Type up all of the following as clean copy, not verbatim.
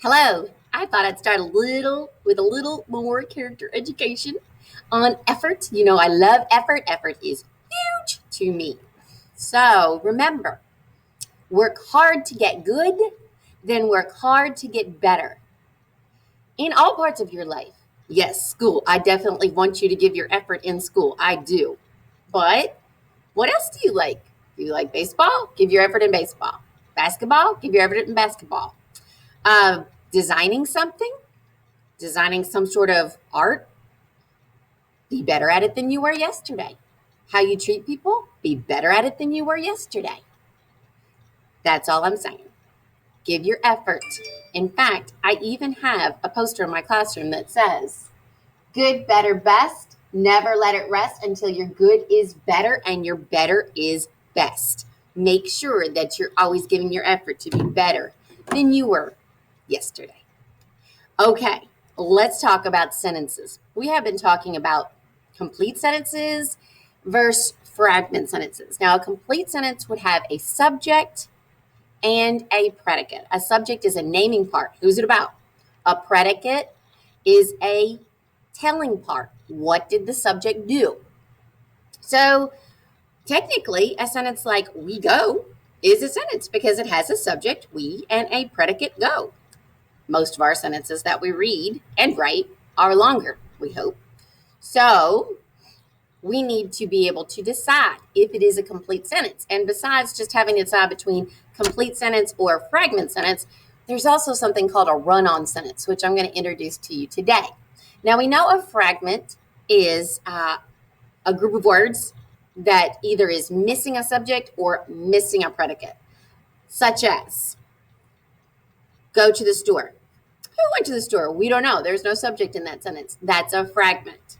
Hello. I thought I'd start with a little more character education on effort. You know, I love effort. Effort is huge to me. So remember, work hard to get good, then work hard to get better in all parts of your life. Yes, school. I definitely want you to give your effort in school. I do. But what else do you like? Do you like baseball? Give your effort in baseball. Basketball? Give your effort in basketball. Uh, Designing something? Designing some sort of art, be better at it than you were yesterday. How you treat people, be better at it than you were yesterday. That's all I'm saying. Give your effort. In fact, I even have a poster in my classroom that says, good, better, best. Never let it rest until your good is better and your better is best. Make sure that you're always giving your effort to be better than you were yesterday. Okay, let's talk about sentences. We have been talking about complete sentences versus fragment sentences. Now, a complete sentence would have a subject and a predicate. A subject is a naming part. Who's it about? A predicate is a telling part. What did the subject do? So, technically, a sentence like we go is a sentence because it has a subject, we, and a predicate, go. Most of our sentences that we read and write are longer, we hope. So we need to be able to decide if it is a complete sentence. And besides just having to decide between complete sentence or fragment sentence, there's also something called a run-on sentence, which I'm going to introduce to you today. Now, we know a fragment is a group of words that either is missing a subject or missing a predicate, such as go to the store. Who went to the store? We don't know. There's no subject in that sentence. That's a fragment.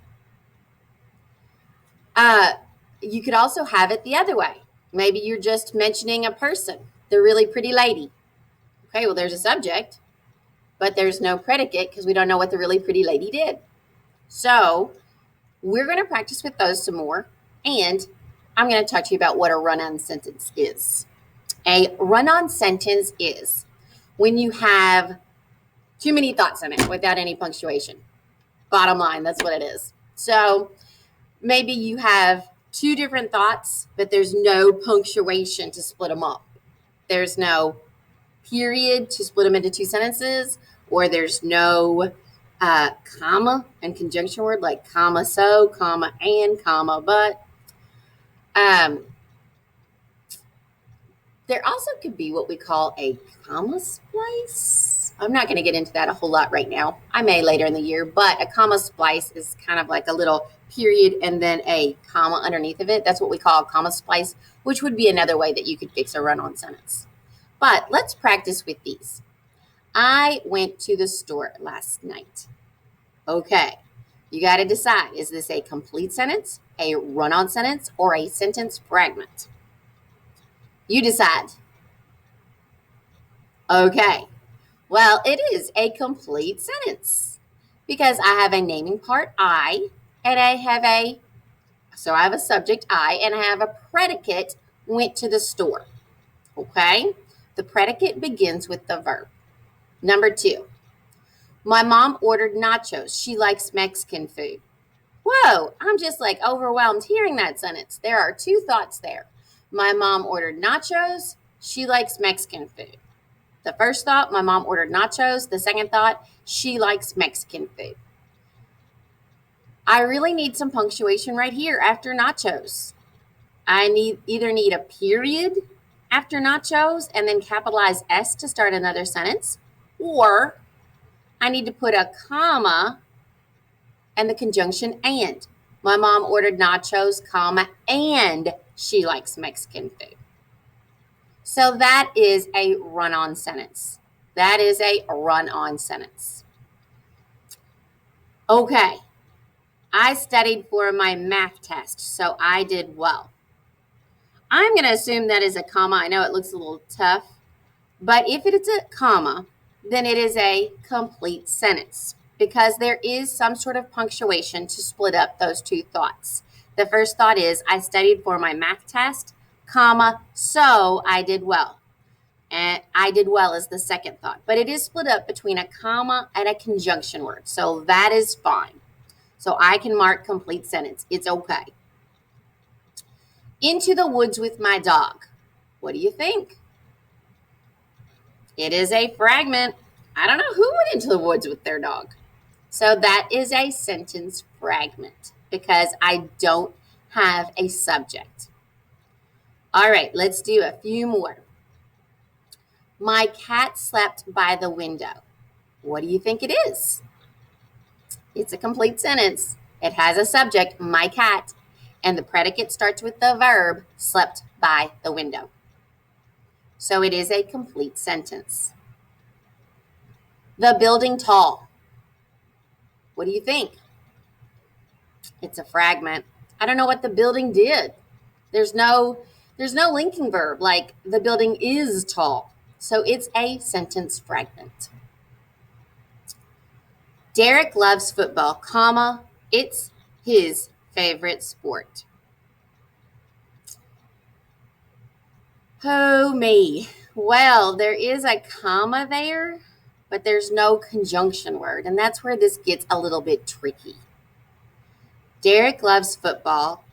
You could also have it the other way. Maybe you're just mentioning a person, the really pretty lady. Okay, well, there's a subject, but there's no predicate because we don't know what the really pretty lady did. So we're going to practice with those some more, and I'm going to talk to you about what a run-on sentence is. A run-on sentence is when you have too many thoughts in it without any punctuation. Bottom line, that's what it is. So maybe you have two different thoughts, but there's no punctuation to split them up. There's no period to split them into two sentences, or there's no comma and conjunction word like comma so, comma and, comma but. There also could be what we call a comma splice. I'm not going to get into that a whole lot right now. I may later in the year, but a comma splice is kind of like a little period and then a comma underneath of it. That's what we call a comma splice, which would be another way that you could fix a run-on sentence. But let's practice with these. I went to the store last night. Okay, you got to decide, is this a complete sentence, a run-on sentence, or a sentence fragment? You decide. Okay. Well, it is a complete sentence because I have a naming part, I, and I have a subject, I, and I have a predicate, went to the store. Okay? The predicate begins with the verb. Number 2, my mom ordered nachos. She likes Mexican food. Whoa, I'm just like overwhelmed hearing that sentence. There are 2 thoughts there. My mom ordered nachos. She likes Mexican food. The first thought, my mom ordered nachos. The second thought, she likes Mexican food. I really need some punctuation right here after nachos. I either need a period after nachos and then capitalize S to start another sentence, or I need to put a comma and the conjunction and. My mom ordered nachos, comma, and she likes Mexican food. So that is a run-on sentence. That is a run-on sentence. Okay, I studied for my math test, so I did well. I'm going to assume that is a comma. I know it looks a little tough, but if it is a comma, then it is a complete sentence because there is some sort of punctuation to split up those 2 thoughts. The first thought is, I studied for my math test, comma, so I did well. And I did well as the second thought, but it is split up between a comma and a conjunction word. So that is fine. So I can mark complete sentence. It's okay. Into the woods with my dog. What do you think? It is a fragment. I don't know who went into the woods with their dog. So that is a sentence fragment because I don't have a subject. All right, let's do a few more. My cat slept by the window. What do you think it is? It's a complete sentence. It has a subject, my cat, and the predicate starts with the verb slept by the window. So it is a complete sentence. The building tall. What do you think? It's a fragment. I don't know what the building did. There's no linking verb like the building is tall. So it's a sentence fragment. Derek loves football, comma, it's his favorite sport. Oh me. Well, there is a comma there, but there's no conjunction word, and that's where this gets a little bit tricky. Derek loves football,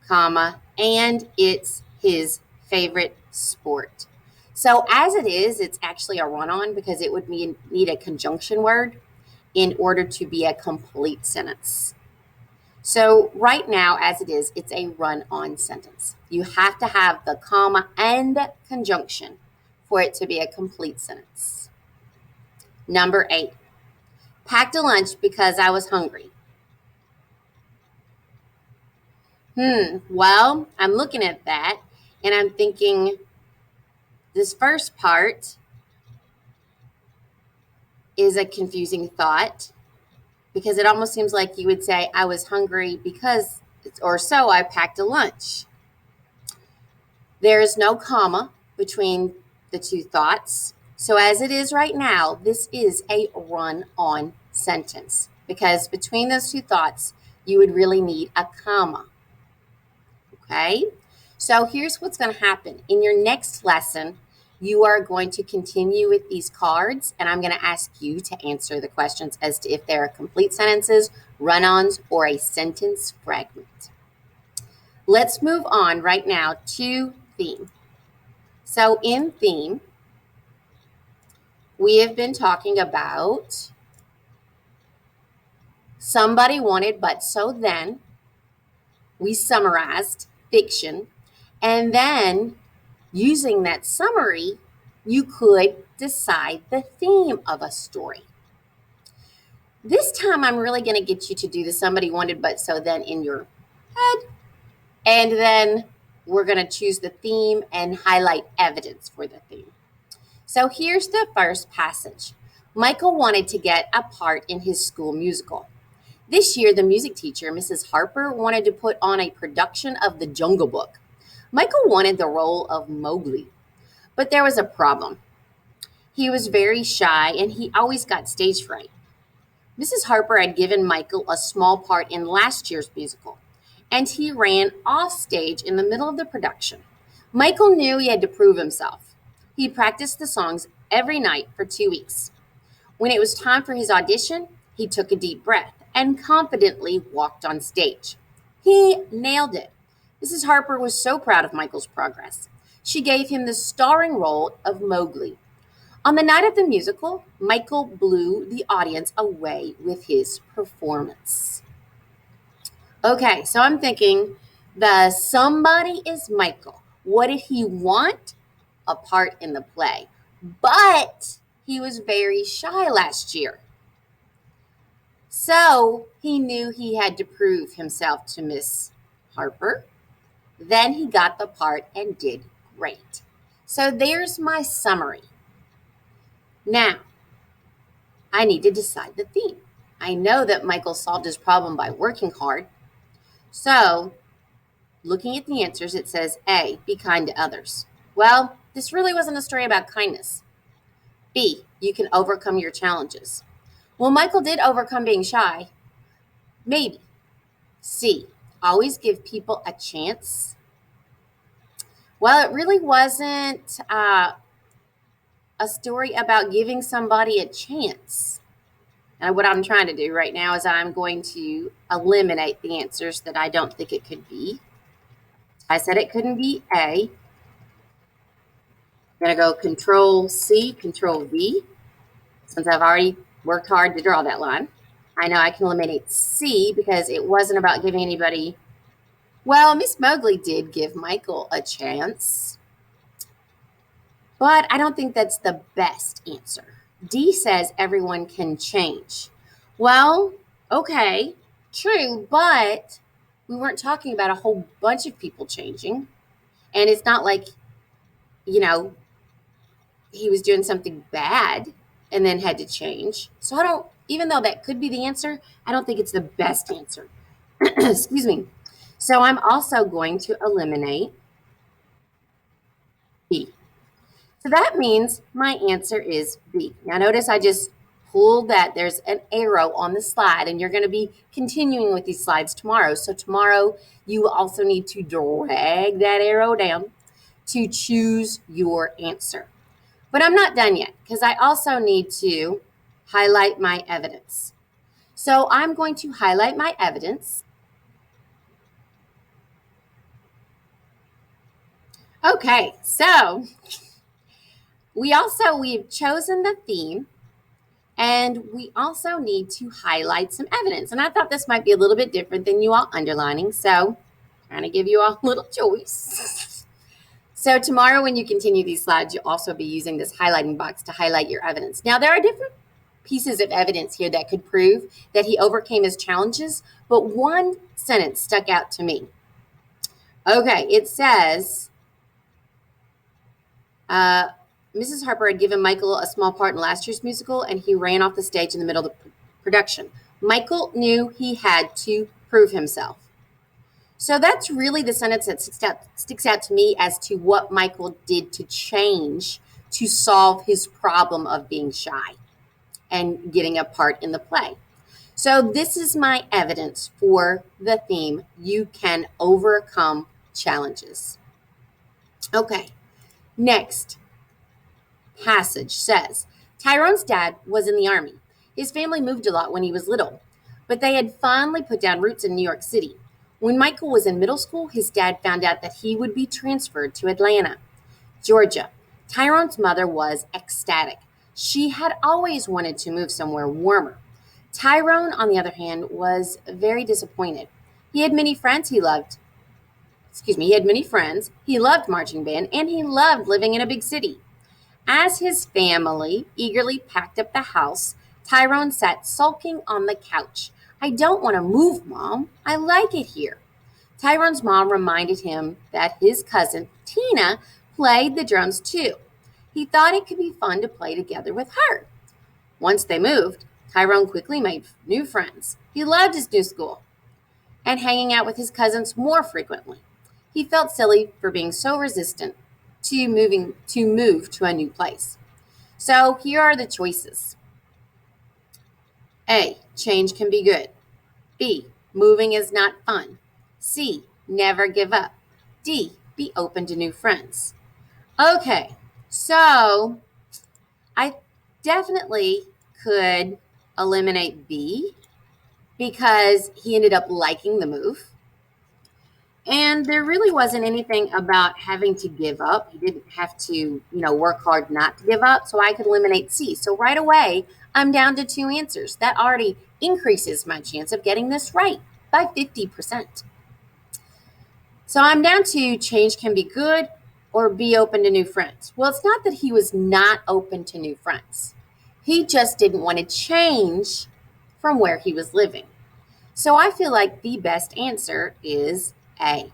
comma, and it's his favorite sport. So as it is, it's actually a run-on because it would need a conjunction word in order to be a complete sentence. So right now, as it is, it's a run-on sentence. You have to have the comma and conjunction for it to be a complete sentence. Number 8, packed a lunch because I was hungry. Well, I'm looking at that and I'm thinking this first part is a confusing thought because it almost seems like you would say I was hungry because, or so I packed a lunch. There is no comma between the two thoughts. So as it is right now, this is a run-on sentence because between those two thoughts, you would really need a comma. Okay? So here's what's going to happen. In your next lesson, you are going to continue with these cards, and I'm going to ask you to answer the questions as to if they are complete sentences, run-ons, or a sentence fragment. Let's move on right now to theme. So in theme, we have been talking about somebody wanted, but so then. We summarized fiction, and then using that summary, you could decide the theme of a story. This time, I'm really going to get you to do the somebody wanted, but so then in your head, and then we're going to choose the theme and highlight evidence for the theme. So here's the first passage. Michael wanted to get a part in his school musical. This year, the music teacher, Mrs. Harper, wanted to put on a production of The Jungle Book. Michael wanted the role of Mowgli, but there was a problem. He was very shy and he always got stage fright. Mrs. Harper had given Michael a small part in last year's musical, and he ran off stage in the middle of the production. Michael knew he had to prove himself. He practiced the songs every night for 2 weeks. When it was time for his audition, he took a deep breath and confidently walked on stage. He nailed it. Mrs. Harper was so proud of Michael's progress. She gave him the starring role of Mowgli. On the night of the musical, Michael blew the audience away with his performance. Okay, so I'm thinking the somebody is Michael. What did he want? A part in the play. But he was very shy last year. So he knew he had to prove himself to Miss Harper. Then he got the part and did great. So there's my summary. Now, I need to decide the theme. I know that Michael solved his problem by working hard. So, looking at the answers, it says A, be kind to others. Well, this really wasn't a story about kindness. B, you can overcome your challenges. Well, Michael did overcome being shy. Maybe. C, always give people a chance. Well, it really wasn't a story about giving somebody a chance. And what I'm trying to do right now is I'm going to eliminate the answers that I don't think it could be. I said it couldn't be A. I'm going to go Control C, Control V, since I've already worked hard to draw that line. I know I can eliminate C because it wasn't about giving anybody. Well, Miss Mowgli did give Michael a chance, but I don't think that's the best answer. D says everyone can change. Well, okay, true, but we weren't talking about a whole bunch of people changing. And it's not like, he was doing something bad and then had to change. So I don't, even though that could be the answer, I don't think it's the best answer. Excuse me. So I'm also going to eliminate B. So that means my answer is B. Now notice I just pulled that. There's an arrow on the slide, and you're going to be continuing with these slides tomorrow. So tomorrow you will also need to drag that arrow down to choose your answer. But I'm not done yet because I also need to highlight my evidence. So I'm going to highlight my evidence. Okay, so we've chosen the theme, and we also need to highlight some evidence. And I thought this might be a little bit different than you all underlining, so I'm trying to give you all a little choice. So tomorrow when you continue these slides, you'll also be using this highlighting box to highlight your evidence. Now, there are different pieces of evidence here that could prove that he overcame his challenges, but one sentence stuck out to me. Okay, it says, Mrs. Harper had given Michael a small part in last year's musical, and he ran off the stage in the middle of the production. Michael knew he had to prove himself. So that's really the sentence that sticks out to me as to what Michael did to change to solve his problem of being shy and getting a part in the play. So this is my evidence for the theme, you can overcome challenges. Okay, next passage says, Tyrone's dad was in the army. His family moved a lot when he was little, but they had finally put down roots in New York City. When Michael was in middle school, his dad found out that he would be transferred to Atlanta, Georgia. Tyrone's mother was ecstatic. She had always wanted to move somewhere warmer. Tyrone, on the other hand, was very disappointed. He had many friends he loved. He had many friends. He loved marching band, and he loved living in a big city. As his family eagerly packed up the house, Tyrone sat sulking on the couch. I don't want to move, Mom. I like it here. Tyrone's mom reminded him that his cousin, Tina, played the drums too. He thought it could be fun to play together with her. Once they moved, Tyrone quickly made new friends. He loved his new school and hanging out with his cousins more frequently. He felt silly for being so resistant to move to a new place. So here are the choices. A, change can be good. B, moving is not fun. C, never give up. D, be open to new friends. Okay, so I definitely could eliminate B because he ended up liking the move. And there really wasn't anything about having to give up. He didn't have to, work hard not to give up. So I could eliminate C. So right away, I'm down to 2 answers. That already increases my chance of getting this right by 50%. So I'm down to change can be good or be open to new friends. Well, it's not that he was not open to new friends. He just didn't want to change from where he was living. So I feel like the best answer is A.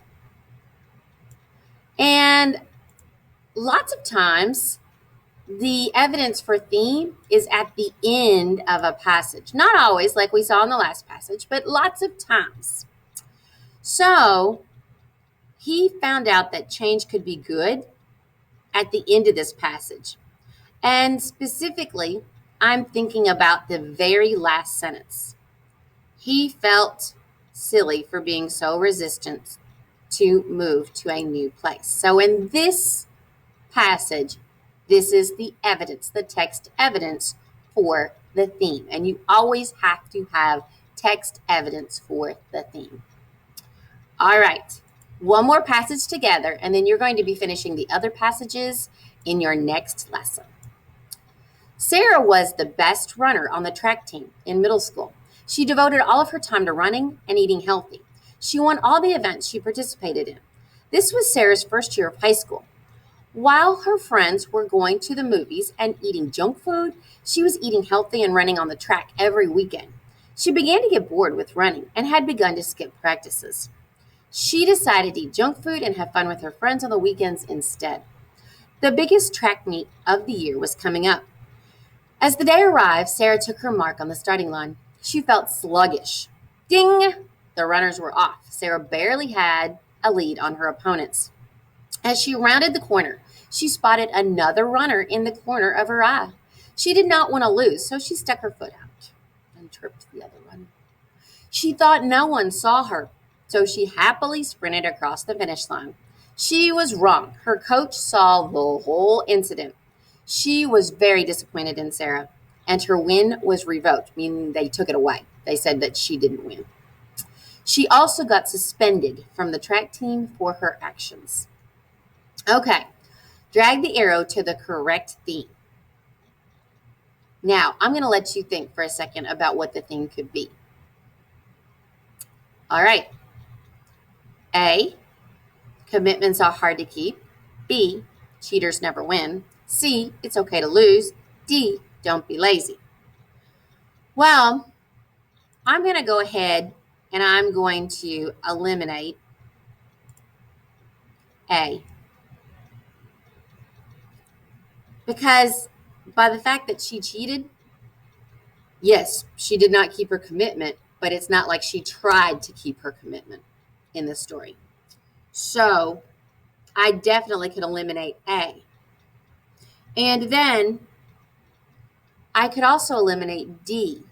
And lots of times, the evidence for theme is at the end of a passage. Not always, like we saw in the last passage, but lots of times. So he found out that change could be good at the end of this passage. And specifically, I'm thinking about the very last sentence. He felt silly for being so resistant to move to a new place. So in this passage, This is the evidence, the text evidence for the theme. And you always have to have text evidence for the theme. All right, one more passage together, and then you're going to be finishing the other passages in your next lesson. Sarah was the best runner on the track team in middle school. She devoted all of her time to running and eating healthy. She won all the events she participated in. This was Sarah's first year of high school. While her friends were going to the movies and eating junk food, she was eating healthy and running on the track every weekend. She began to get bored with running and had begun to skip practices. She decided to eat junk food and have fun with her friends on the weekends instead. The biggest track meet of the year was coming up. As the day arrived, Sarah took her mark on the starting line. She felt sluggish. Ding! The runners were off. Sarah barely had a lead on her opponents. As she rounded the corner, she spotted another runner in the corner of her eye. She did not want to lose, so she stuck her foot out and tripped the other runner. She thought no one saw her, so she happily sprinted across the finish line. She was wrong. Her coach saw the whole incident. She was very disappointed in Sarah, and her win was revoked, meaning they took it away. They said that she didn't win. She also got suspended from the track team for her actions. Okay, drag the arrow to the correct theme. Now, I'm going to let you think for a second about what the theme could be. All right. A, commitments are hard to keep. B, cheaters never win. C, it's okay to lose. D, don't be lazy. Well, I'm going to go ahead and I'm going to eliminate A. Because by the fact that she cheated, yes, she did not keep her commitment, but it's not like she tried to keep her commitment in this story. So I definitely could eliminate A. And then I could also eliminate D,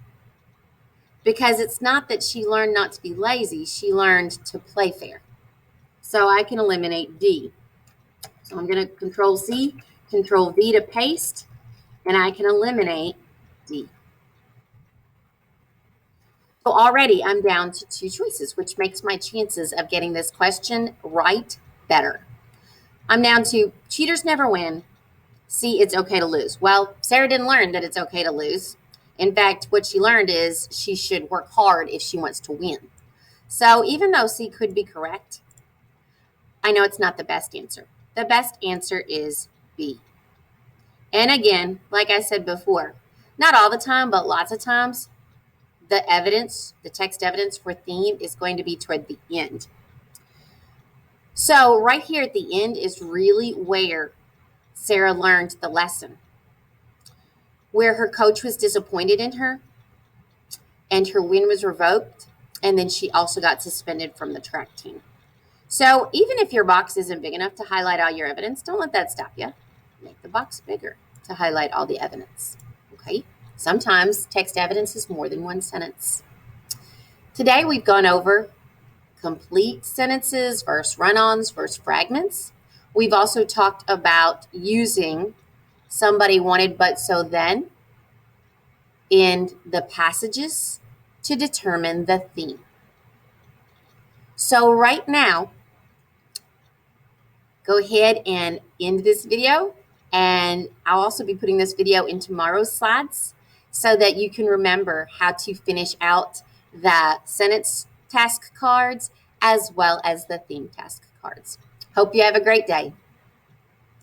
because it's not that she learned not to be lazy, she learned to play fair. So I can eliminate D. So I'm going to Control C, Control V to paste, and I can eliminate D. So already I'm down to 2 choices, which makes my chances of getting this question right better. I'm down to cheaters never win. C, it's okay to lose. Well, Sarah didn't learn that it's okay to lose. In fact, what she learned is she should work hard if she wants to win. So even though C could be correct, I know it's not the best answer. The best answer is B. And again, like I said before, not all the time, but lots of times, the evidence, the text evidence for theme is going to be toward the end. So right here at the end is really where Sarah learned the lesson, where her coach was disappointed in her and her win was revoked, and then she also got suspended from the track team. So even if your box isn't big enough to highlight all your evidence, don't let that stop you. Make the box bigger to highlight all the evidence, okay? Sometimes text evidence is more than one sentence. Today we've gone over complete sentences, verse run-ons, verse fragments. We've also talked about using somebody wanted but so then in the passages to determine the theme. So right now, go ahead and end this video, and I'll also be putting this video in tomorrow's slides so that you can remember how to finish out the sentence task cards as well as the theme task cards. Hope you have a great day.